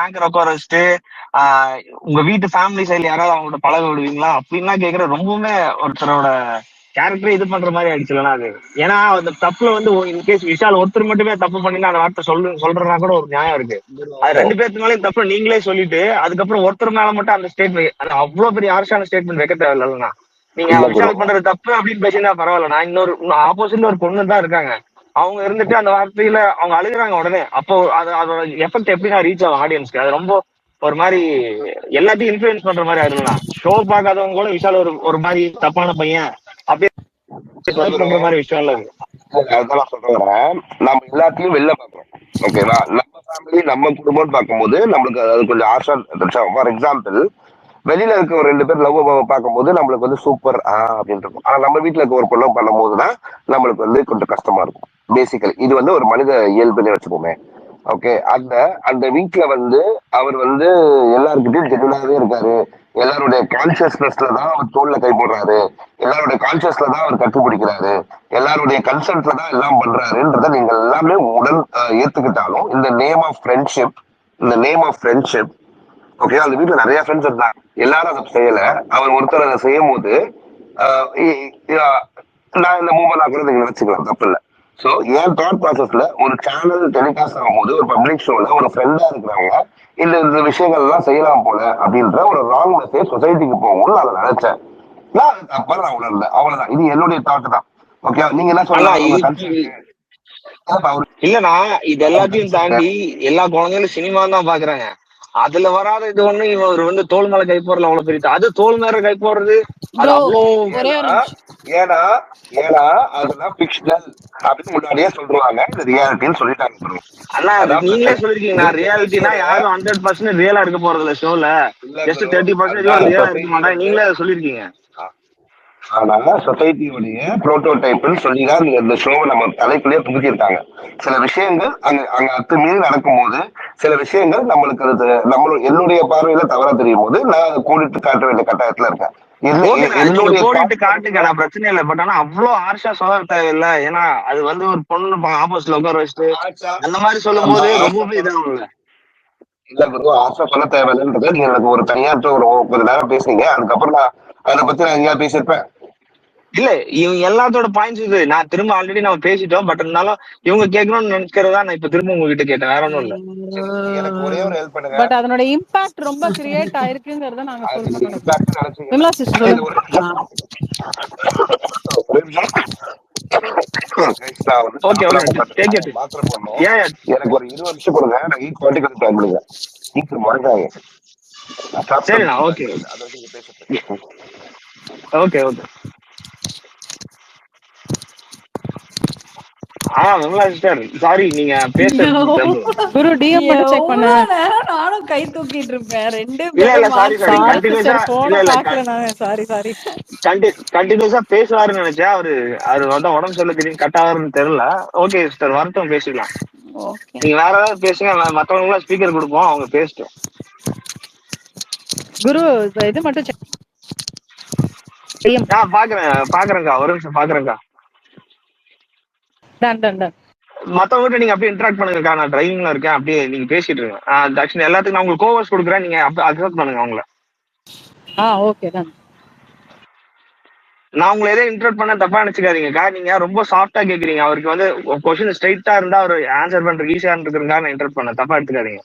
Anchor உட்கார வச்சுட்டு உங்க வீட்டு ஃபேமிலி சைடுல யாராவது அவங்களோட பழக விடுவீங்களா அப்படின்லாம் கேக்குற ரொம்பவுமே ஒருத்தரோட கேரக்டர் இது பண்ற மாதிரி ஆயிடுச்சுலன்னா அது. ஏன்னா அந்த தப்புல வந்து இன்கேஸ் விஷால் ஒருத்தர் மட்டுமே தப்பு பண்ணினா அந்த வார்த்தை சொல்றதுனா கூட ஒரு நியாயம் இருக்கு. அது 2 பேர்த்து மேலேயும் தப்பு நீங்களே சொல்லிட்டு அதுக்கப்புறம் ஒருத்தர் மேல மட்டும் அந்த ஸ்டேட்மெண்ட், அது அவ்வளவு பெரிய ஹார்ஷான ஸ்டேட்மெண்ட் வைக்க தேவையில்லைன்னா நீங்க விஷால் பண்றது தப்பு அப்படின்னு பேசினா பரவாயில்ல. நான் இன்னொரு ஆப்போசிட்ல ஒரு பொண்ணு தான் இருக்காங்க, அவங்க இருந்துட்டு அந்த வார்த்தையில அவங்க அழுகுறாங்க உடனே. அப்போ அதோட எஃபெக்ட் எப்படின்னா ரீச் ஆகும் ஆடியன்ஸ்க்கு. அது ரொம்ப ஒரு மாதிரி எல்லாத்தையும் இன்ஃபுளுன்ஸ் பண்ற மாதிரி ஆயிடும்லாம். ஷோ பார்க்காதவங்க கூட விஷால் ஒரு மாதிரி தப்பான பையன் அப்படியே பண்ற மாதிரி விஷயம் இல்ல அது. அதுதான் நான் சொல்ல வரேன். நம்ம எல்லாத்தையும் வெளில பாக்குறோம், ஓகேவா? நம்ம ஃபேமிலி நம்ம குடும்பம்னு பார்க்கும்போது நம்மளுக்கு அது கொஞ்சம் ஆஷா. ஃபார் எக்ஸாம்பிள், வெளியில இருக்க ஒரு 2 பேர் லவ் பார்க்கும்போது நம்மளுக்கு வந்து சூப்பர் அப்படின்னு இருக்கும். ஆனா நம்ம வீட்டுல இருக்க ஒரு பொண்ணு பண்ணும் போதுதான் நம்மளுக்கு வந்து கொஞ்சம் கஷ்டமா இருக்கும். பேசிக்கலி இது வந்து ஒரு மனித இயல்புன்னு வச்சுக்கோமே. ஓகே, அந்த அந்த வீட்டுல வந்து அவர் வந்து எல்லாருக்கிட்டையும் ஜென்யூனாவே இருக்காரு. எல்லாருடைய கான்சியஸ்னஸ்ல தான் அவர் தோல்ல கை போடுறாரு. எல்லாருடைய கான்சியஸ்ல தான் அவர் கற்றுப்பிடிக்கிறாரு. எல்லாருடைய கன்சென்ட்ல தான் எல்லாம் பண்றாருன்றத நீங்க எல்லாமே உடல் ஏத்துக்கிட்டாலும், இந்த நேம் ஆஃப் ஃப்ரெண்ட்ஷிப், இந்த நேம் ஆஃப் ஃப்ரெண்ட்ஷிப், ஓகே, அந்த வீட்டுல நிறைய ஃப்ரெண்ட்ஸ் இருந்தாங்க, எல்லாரும் அதை செய்யல. அவர் ஒருத்தர் அதை செய்யும் போது நான் இந்த மூமெண்ட் கூட நீங்க நினைச்சுக்கலாம், தப்பு இல்லை. சோ என் தாட் ப்ராசஸ்ல ஒரு சேனல் டெலிகாஸ்ட் ஆகும்போது ஒரு பப்ளிக் ஷோல ஒரு ஃப்ரெண்டா இருக்கிறவங்க இந்த விஷயங்கள் எல்லாம் செய்யலாம் போல அப்படின்ற ஒரு ராங் மெசேஜ் சொசைட்டிக்கு போகும்னு நான் நினைச்சேன். நான் அது தப்பா நான் உணர்ந்தேன், அவ்வளவுதான். இது என்னுடைய தாட் தான். ஓகே, நீங்க என்ன சொல்லலாம்? இல்லனா இது எல்லாத்தையும் தாண்டி எல்லா குழந்தைகளும் சினிமா தான் பாக்குறாங்க. அதுல வராத இது ஒண்ணு இவர் வந்து தோல் மேல கை போடல அவ்வளவு பெரிய. அது தோல் மேல கை போடுறது அது அவ்வளவு. ஏன்னா ஏன்னா அதெல்லாம் ஃபிக்ஷனல் அப்படின்னு முன்னாடியே சொல்றாங்க, இது ரியாலிட்டின்னு சொல்லிட்டாங்க. அண்ணா நீங்களே சொல்லிருக்கீங்க, நான் ரியாலிட்டினா யாரும் 100% ரியலா இருக்க போறது இல்ல ஷோல, ஜஸ்ட் 30% ரியலா இருக்க மாட்டாங்க, நீங்களே அதை சொல்லிருக்கீங்க. ஆனா சொசைட்டியோடைய புரோட்டோடைப்னு சொல்லிதான் இந்த ஷோவை நம்ம தலைக்குள்ளேயே புகுத்திருக்காங்க. சில விஷயங்கள் அங்க அங்க அத்துமீறி நடக்கும்போது, சில விஷயங்கள் நம்மளுக்கு அது என்னுடைய பார்வையில தவறா தெரியும் போது நான் அதை கூடிட்டு காட்ட வேண்டிய கட்டாயத்துல இருக்கேன். காட்டுங்க, நான் பிரச்சனை இல்லை. பட் ஆனா அவ்வளவு ஹார்ஷா சொல்ல தேவையில்லை. ஏன்னா அது வந்து ஒரு பொண்ணு ஆப்போசிட்ல உட்கார வச்சுட்டு அந்த மாதிரி சொல்லும் போது ரொம்பவே இதாகும். இல்ல குரு, ஆசை சொல்ல தேவையில்லைன்றது நீங்க எனக்கு ஒரு தனியாற்ற ஒரு கொஞ்ச நேரம் பேசுனீங்க, அதுக்கப்புறம் நான் அதை பத்தி நான் எங்கேயா பேசியிருப்பேன். இல்ல, இவங்க எல்லாத்தோட பாயிண்ட்ஸ் இது நான் திரும்ப ஆல்ரெடி நம்ம பேசிட்டோம். பட் இருந்தாலும் இவங்க கேட்கணும்னு நினைக்கிறதா நான் இப்ப திரும்ப உங்ககிட்ட கேட்டேன், வேற ஒண்ணும் இல்ல. எனக்கு ஒரே ஒரு ஹெல்ப் பண்ணுங்க. பட் அதனோட இம்பாக்ட் ரொம்ப கிரியேட் ஆயிருக்குங்கறத நாங்க சொல்றோம். விமலா சிஸ்டர் சொல்லுங்க. எனக்கு ஒரு 20 நிமிஷம் கொடுங்க, நான் ஈட் பாட்டுக்கு பிளான் பண்ணுங்க. ஈட் முறைக்காங்க. சரிண்ணா, okay okay okay. Vimala sister sorry, நீங்க குரு டிஎம் மட்டும் செக் பண்ண. நானும் கை தூக்கிட்டு இருப்பேன். 2 இல்ல சாரி கண்டினியூஸா சாரி சாரி கண்டினியூஸா பேசுவாருன்னு நினைச்சேன். அவரு வந்து உடம்பு சொல்ல திடீர்னு கட் ஆகுதுன்னு தெரியல. ஓகே சிஸ்டர், வரட்டும், பேசிக்கலாம். நீங்க வேற ஏதாவது பேசுங்க, மத்தவங்க எல்லாம் ஸ்பீக்கர் கொடுப்போம், அவங்க பேசிட்டோம். குரு இது மட்டும் பாக்குறேன்க்கா, ஒரு நிமிஷம் பாக்குறேன்க்கா. மத்தவங்க நீங்க அப்படியே இன்டராக்ட் பண்ணுங்கக்கா, நான் டிரைவிங்ல இருக்கேன், அப்படியே நீங்க பேசிட்டு இருக்கேன். ஆக்சுவலி எல்லாத்துக்கும் நான் உங்களுக்கு கோவர்ஸ் கொடுக்குறேன், நீங்க அக்செப்ட் பண்ணுங்க அவங்கள. ஓகே தான். நான் உங்களை எதே இன்டராக்ட் பண்ண தப்பா நினைச்சுக்காதீங்கக்கா. நீங்க ரொம்ப சாஃப்டா கேக்குறீங்க. அவருக்கு வந்து கொஸ்டின் ஸ்ட்ரைட்டா இருந்தா அவர் ஆன்சர் பண்றதுக்கு ஈஸியா இருக்குறதுக்காக நான் இன்டராக்ட் பண்ண, தப்பா எடுத்துக்காதீங்க.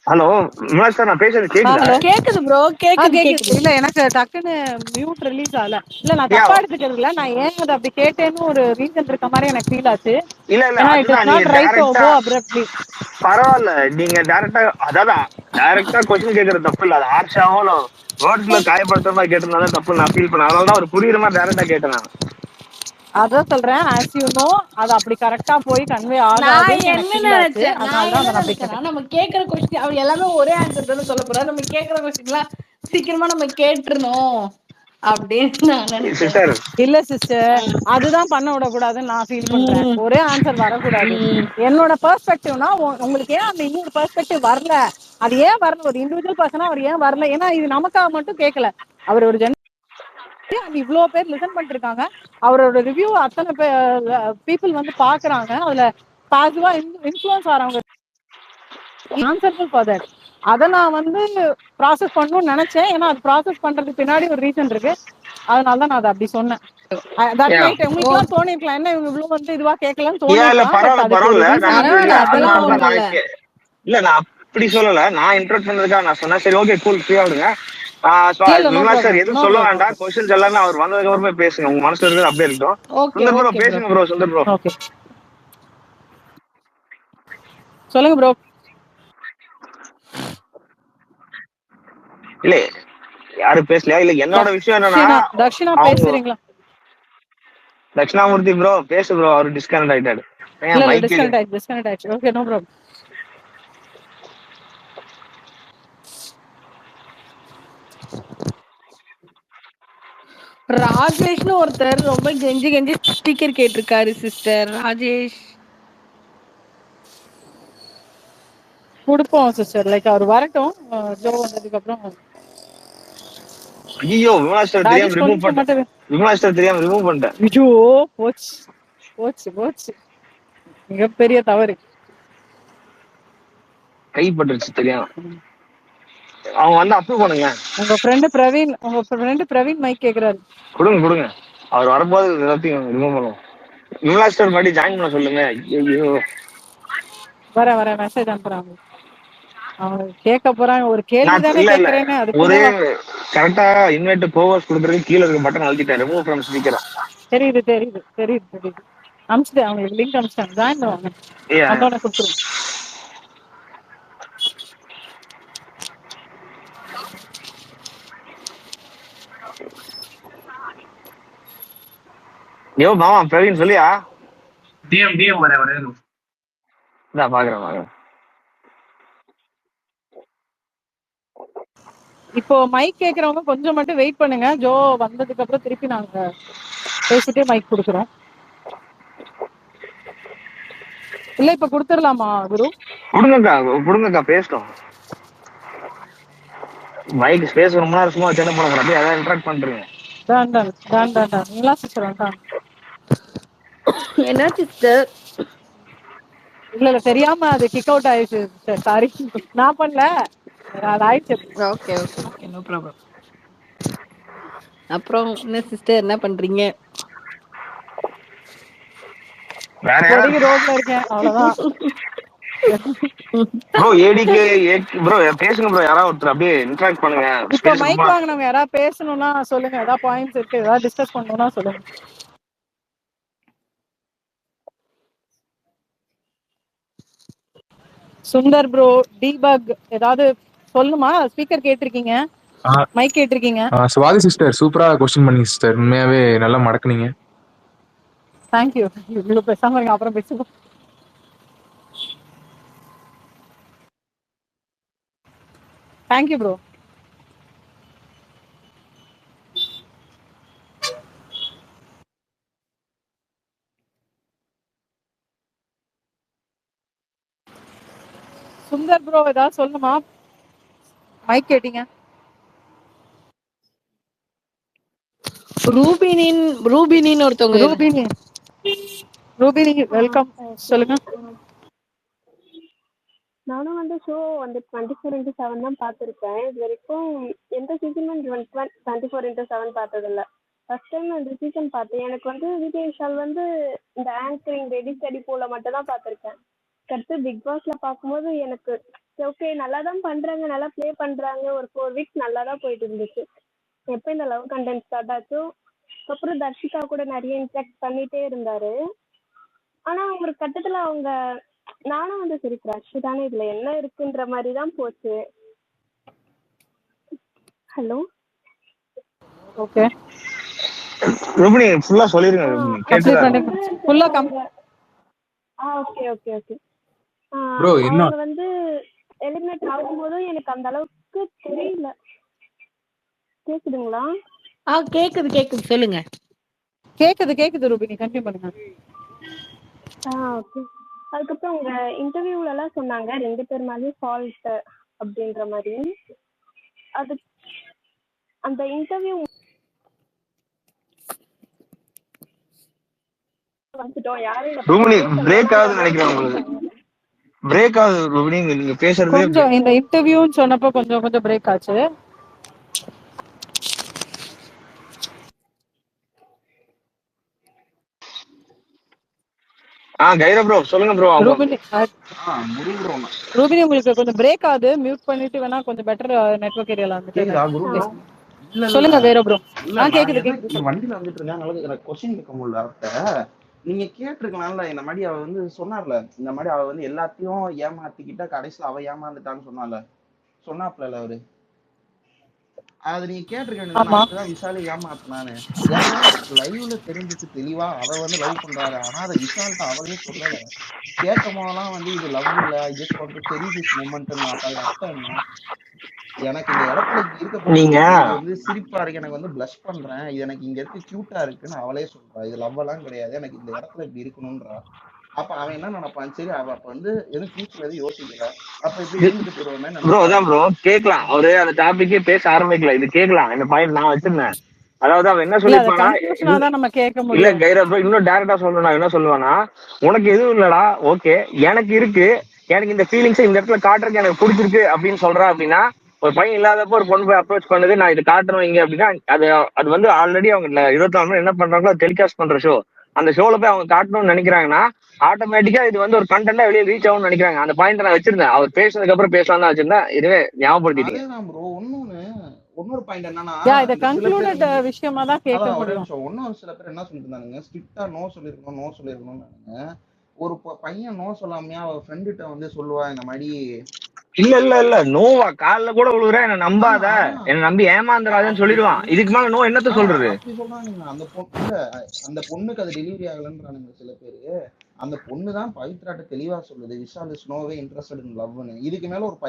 ஹலோ விமலா சார், நான் பேசுறது கேக்குது ப்ரோ, கேக்குது. இல்ல எனக்கு டக்குன்னு மியூட் ரிலீஸ் ஆகல. இல்ல நான் தப்பா எடுத்துக்கிறது இல்ல, நான் ஏன் அதை அப்படி கேட்டேன்னு ஒரு ரீசன் இருக்க மாதிரி எனக்கு ஃபீல் ஆச்சு. பரவாயில்ல, நீங்க டைரக்டா டைரக்டா கொஸ்டின் கேக்குறது தப்பு இல்ல. அது ஹார்ஷாவோ வேர்ட்ஸ்ல காயப்படுத்துற மாதிரி கேட்டிருந்தாலும் தப்பு நான் ஃபீல் பண்ணேன். அதனாலதான் ஒரு புரியுற மாதிரி டைரக்டா கேட்டேன் நான். அதான் சொல்றேன், as you know அது அப்படி கரெக்டா போய் கன்வே ஆகாதுன்னு எனக்கு ஃபீல் ஆச்சு. அதனால தான் நான் கேக்குறேன். நம்ம கேக்குற क्वेश्चन அவ எல்லாமே ஒரே ஆன்சர் தான சொல்ல போறா. நம்ம கேக்குற क्वेश्चनலாம் சீக்கிரமா நம்ம கேட்றணும் அப்படின்னு நான் நினைச்சேன். இல்ல சிஸ்டர், அதுதான் பண்ண விடக்கூடாதுன்னு நான் ஃபீல் பண்றேன். ஒரே ஆன்சர் வரக்கூடாது. என்னோட பெர்ஸ்பெக்டிவ்னா உங்களுக்கு ஏன் அந்த இன்னொரு பெர்ஸ்பெக்டிவ் வரல, அது ஏன் வரல, ஒரு இண்டிவிஜுவல் பர்சனா அவர் ஏன் வரல? ஏன்னா இது நமக்காக மட்டும் கேட்கல, அவர் ஒரு இவ்ளோ பேர் லிசன் பண்ணிட்டு இருக்காங்க. அவரோட ரிவ்யூ அத்தனை பீப்புள் வந்து பாக்குறாங்க. அதுல பாசிட்டிவா இன்ஃப்ளூயன்ஸ் ஆறவங்க ஆன்சர்ஃபுல் ஃபார் தட். அதை நான் வந்து ப்ராசஸ் பண்ணணும்னு நினைச்சேன். ஏன்னா அது ப்ராசஸ் பண்றதுக்கு பின்னாடி ஒரு ரீசன் இருக்கு. அதனால தான் நான் அதை அப்படி சொன்னேன். தட் மைட் உங்களுக்கு எல்லாம் தோணி இருக்கலாம், என்ன இவங்க இவ்வளவு வந்து இதுவா கேட்கலன்னு தோணி இருக்கலாம். பட் அதுக்கு ஒரு ரீசன் இல்ல நான் அப்படி சொல்லல. நான் இன்ட்ரோட் பண்ணதுக்காக நான் சொன்னேன். சரி ஓகே கூல் ஃப்ரீயா விடுங்க. விமலா சார் எதுவும் சொல்ல வேண்டாம். கொஸ்டின்ஸ் எல்லாமே அவர் வந்ததுக்கு அப்புறமே பேசுங்க. உங்க மனசுல இருக்கிறது அப்படியே இருக்கட்டும். சுந்தர் ப்ரோ பேசுங்க ப்ரோ. சுந்தர் ப்ரோ ஓகே சொல்லுங்க ப்ரோ. இல்ல யாரும் பேசலையா? இல்ல என்னோட விஷயம் என்னன்னா, தக்ஷிணா பேசுறீங்களா? தட்சிணாமூர்த்தி ப்ரோ பேசு ப்ரோ. அவர் டிஸ்கனெக்ட் ஆயிட்டாரு. இல்ல டிஸ்கனெக்ட் ஆயிடுச்சு. Okay no problem. ராஜேஷ்னு ஒருத்தர் ரொம்ப கெஞ்சி கெஞ்சி ஸ்பீக்கர் கேட்டிருக்காரு சிஸ்டர். ராஜேஷ் கொடுப்போம் சிஸ்டர். லைக் அவர் வரட்டும். ஜோ வந்ததுக்கு அப்புறம். ஐயோ விமலா சார் தெரியாம ரிமூவ் பண்ணிட்டேன். விமலா சார் தெரியாம ரிமூவ் பண்ணிட்டேன். ஐயோ போச்சு போச்சு போச்சு. மிகப்பெரிய தவறு. கைப்பற்றுச்சு தெரியாம. அவங்க வந்து அப்ரூவ் பண்ணுங்க. உங்க ஃப்ரெண்ட் பிரவீன் மைக் கேக்குறாரு. கொடுங்க. அவர் வரும்போது எல்லாத்தையும் ரிமூவ் பண்ணுவோம். விமலா சார் மறுபடியும் ஜாயின் பண்ண சொல்லுங்க. ஐயோ வர மெசேஜ் அனுப்புறாங்க. அவங்க கேட்க போறாங்க. ஒரு கேள்வி தானே கேக்குறேன்னு ஒரு கரெக்டா இன்வைட் போவர்ஸ் கொடுக்கறதுக்கு கீழ இருக்க பட்டன் அழுத்திட்டேன். Remove from speaker. தெரியுது. அனுப்பிச்சிட்டு அவங்களுக்கு லிங்க் அனுப்பிச்சிட்டாங்க. ஜாயின் பண்ணுவாங்க. வந்தோடனே கொடுத்துருவோம். யோ மாமா பிரவீன் சொல்லியா? டிஎம் வரேன். நான் பாக்குறேன். இப்போ மைக் கேக்குறவங்க கொஞ்சம் மட்டும் வெயிட் பண்ணுங்க. ஜோ வந்ததுக்கு அப்புறம் திருப்பி நாங்க பேசிட்டே மைக் கொடுக்குறோம். இல்ல இப்ப கொடுத்துடலாமா குரு? கொடுங்கக்கா பேசட்டும். மைக் ஸ்பேஸ் ரொம்ப நேரம் சும்மா வச்சு போன அப்படியே அதான் இன்டராக்ட் பண்றீங்க. நீங்களா சிஸ்டர் வந்துட்டாங்க. என்ன சிஸ்டர்? இல்ல தெரியாம அது கிக் அவுட் ஆயிடுச்சு சிஸ்டர். சாரி நான் பண்ணல. அது ஆயிடுச்சு. Okay no problem. அப்புறம் என்ன சிஸ்டர் என்ன பண்றீங்க? ரோட்ல இருக்கேன் அவ்வளவுதான். ப்ரோ ஏடிகே ப்ரோ பேசுங்க ப்ரோ. யாராவது ஒருத்தர் அப்படியே இன்டராக்ட் பண்ணுங்க. இப்போ மைக் வாங்குனவங்க யாராவது பேசணும்னா சொல்லுங்க. ஏதாவது பாயிண்ட்ஸ் இருக்கு, ஏதாவது டிஸ்கஸ் பண்ணணும்னா சொல்லுங்க. சுந்தர் ப்ரோ டீபக் ஏதாவது சொல்லுமா? ஸ்பீக்கர் கேட்டிருக்கீங்க, மைக் கேட்டிருக்கீங்க. சுவாதி சிஸ்டர் சூப்பரா क्वेश्चन பண்ணீங்க சிஸ்டர். உண்மையாவே நல்லா மடக்குனீங்க. Thank you. இவ்வளவு பேசாம இருங்க, அப்புறம் பேசுவோம். Thank you bro. Sundar bro ஏதாவது சொல்லுமா? மைக் கேட்டீங்க. ரூபினின்னு ஒருத்தவங்க. ரூபினி வெல்கம். சொல்லுங்க. நானும் வந்து ஷோ வந்து 24x7 தான் பார்த்துருக்கேன். இது வரைக்கும் எந்த சீசனும் 24x7 பார்த்ததில்ல. ஃபர்ஸ்ட் டைம் இந்த சீசன் பார்த்தேன். எனக்கு வந்து விஜய் விஷால் வந்து இந்த ஆங்கரிங் ரெடி ஸ்டடி போல மட்டும் தான் பார்த்துருக்கேன். அடுத்து பிக் பாஸ்ல பார்க்கும்போது எனக்கு ஓகே நல்லா தான் பண்றாங்க, நல்லா ப்ளே பண்றாங்க. ஒரு 4 வீக்ஸ் நல்லா தான் போயிட்டு இருந்துச்சு. எப்போ இந்த லவ் கண்டென்ட் ஸ்டார்ட் ஆச்சோ அப்புறம் தர்ஷிகா கூட நிறைய இன்ட்ராக்ட் பண்ணிட்டே இருந்தாரு. ஆனா ஒரு கட்டத்துல அவங்க நானும் வந்து சரி கிரஷ் தானே, இதுல என்ன இருக்குன்ற மாதிரி தான் போச்சு. ஹலோ ஓகே ரூபினி ஃபுல்லா சொல்லிருங்க. Okay okay okay. ப்ரோ என்ன அவங்க வந்து எலிமினேட் ஆகும்போதும் எனக்கு அந்த அளவுக்கு தெரியல. கேக்குதுங்களா? கேக்குது சொல்லுங்க. கேக்குது ரூபினி கண்டினியூ பண்ணுங்க. ஓகே. அதுக்கப்புறம் உங்க இன்டர்வியூல எல்லாம் சொன்னாங்க 2 பேர் மாதிரி ஃபால்ட் அப்படின்ற மாதிரி. அது அந்த இன்டர்வியூ வந்துட்டோம், யாரும் இந்த ரூபினி பக்கம் பிரேக் பேச ஆகுதுன்னு நினைக்கிறேன் உங்களுக்கு. பிரேக் ஆகுது ரூபினி, நீங்க பேசுறதே கொஞ்சம் இந்த இன்டர்வியூன்னு சொன்னப்போ கொஞ்சம் கொஞ்சம் பிரேக் ஆச்சு. கைரா ப்ரோ சொல்லுங்க ப்ரோ. ரூபினி முடிவுறோம். ரூபினி உங்களுக்கு கொஞ்சம் பிரேக் ஆகுது, மியூட் பண்ணிட்டு வேணா கொஞ்சம் பெட்டர் நெட்வொர்க் ஏரியால கேக்குதா குரு ப்ரோ? வந்துட்டு இல்ல இல்ல சொல்லுங்க கைரா ப்ரோ. இல்ல, நான் கேக்குது இங்க கேக்குது. வண்டியில வந்துட்டு இருந்தேன், அதனால எனக்கு கொஸ்டின் கேட்க முடியல அவர்கிட்ட. நீங்க கேட்டிருக்கலாம்ல, இந்த மாதிரி அவ வந்து சொன்னார்ல, இந்த மாதிரி அவ வந்து எல்லாத்தையும் ஏமாத்திக்கிட்டா கடைசியில அவ ஏமாந்துட்டான்னு சொன்னாப்ல அவரு. அது நீங்க கேட்டிருக்க வேண்டியது, ஆமா. இப்பதான் விஷாலை ஏமாத்தினானு. ஏன்னா லைவ்ல தெரிஞ்சிச்சு தெளிவா அவ வந்து லவ் பண்றாரு. ஆனா அதை விஷால்ட்ட அவளே சொல்லல. கேட்கும் போதெல்லாம் வந்து இது லவ் இல்ல, I just want to cherish this moment. அப்ப அதுக்கு அர்த்தம் என்ன? எனக்கு இந்த இடத்துல இருக்க நீங்க இது வந்து சிரிப்பா இருக்கு, எனக்கு வந்து பிளஷ் பண்றேன், இது எனக்கு இங்க இருக்கு கியூட்டா இருக்குன்னு அவளே சொல்றா. இது லவ் எல்லாம் கிடையாது, எனக்கு இந்த இடத்துல இப்படி இருக்கணும்ன்றா. அப்ப அவன் என்ன நினைப்பான், சரி அவ அப்ப வந்து எதுவும் ஃபியூச்சர் எதுவும் யோசிக்கல, அப்ப இப்படி இருந்துட்டு போயிருவோமே ப்ரோ அதான் நினைப்பான். ப்ரோ கேட்கலாம். அவரு அந்த டாபிக்கே பேச ஆரம்பிக்கல, இது கேட்கலாம். இந்த பாயிண்ட் நான் வச்சிருந்தேன். அதாவது அவன் என்ன இல்ல, அத சொல்லிருப்பானா, கன்க்ளூஷனா தான் நம்ம கேட்க இல்ல முடியும். கைரா ப்ரோ இன்னும் டைரக்டா சொல்லணும். நான் என்ன சொல்லுவேன்னா, உனக்கு எதுவும் இல்லடா, ஓகே எனக்கு இருக்கு, எனக்கு இந்த ஃபீலிங்ஸ் இந்த இடத்துல காட்டுறதுக்கு எனக்கு பிடிச்சிருக்கு அப்படின்னு சொல்றா அப்படின்னா, ஒரு பையன் இல்லாதப்போ ஒரு பொண்ணு போய் அப்ரோச் பண்ணுது, நான் இது காட்டுறோம் இங்க அப்படின்னா, அது வந்து ஆல்ரெடி அவங்க 24 மணி என்ன பண்றாங்களோ டெலிகாஸ்ட் பண்ற ஷோ, அந்த ஷோல போய் அவங்க காட்டணும்னு நினைக்கிறாங்கன்னா ஆட்டோமேட்டிக்கா இது வந்து ஒரு கண்டென்ட்டா வெளியே ரீச் ஆகும்னு நினைக்கிறாங்க. அந்த பாயிண்ட் நான் வச்சிருந்தேன், அவர் பேசுனதுக்கு அப்புறம் பேசலாம் தான் வச்சிருந்தேன். இதுவே ஞாபகப்படுத்திட்டீங்க. அதேதான் ப்ரோ. இன்னொரு பாயிண்ட் என்னன்னா, இத இந்த சில பேர் கன்க்ளூடட் வந்து விஷயமா தான் கேட்க அதான் ஒரே முடியும். நிமிஷம், இன்னும் சில பேர் என்ன சொல்லிட்டு இருந்தானுங்க, ஸ்ட்ரிக்டா நோ சொல்லிருக்கணும்னு. ஒரு பையன் நோ சொல்லாமையா அவ ஃப்ரெண்டுகிட்ட வந்து சொல்லுவா இந்த மாதிரி. இல்ல நோவா கால்ல கூட விழுகுற, என்ன நம்பாத, அதான் என்ன நம்பி ஏமாந்துடாதன்னு சொல்லிடுவான். இதுக்கு மேல நோ என்னத்த சொல்றது? அப்படி சொல்றானுங்க. அந்த பொண்ணு இல்ல, அந்த பொண்ணுக்கு அது டெலிவரி ஆகலன்றானுங்க சில பேரு. அந்த பொண்ணு தான் பவித்ராட்ட தெளிவா சொல்லுது, விஷால் இஸ் நோவே இன்ட்ரெஸ்டட் இன் லவ்னு. இதுக்கு மேல ஒரு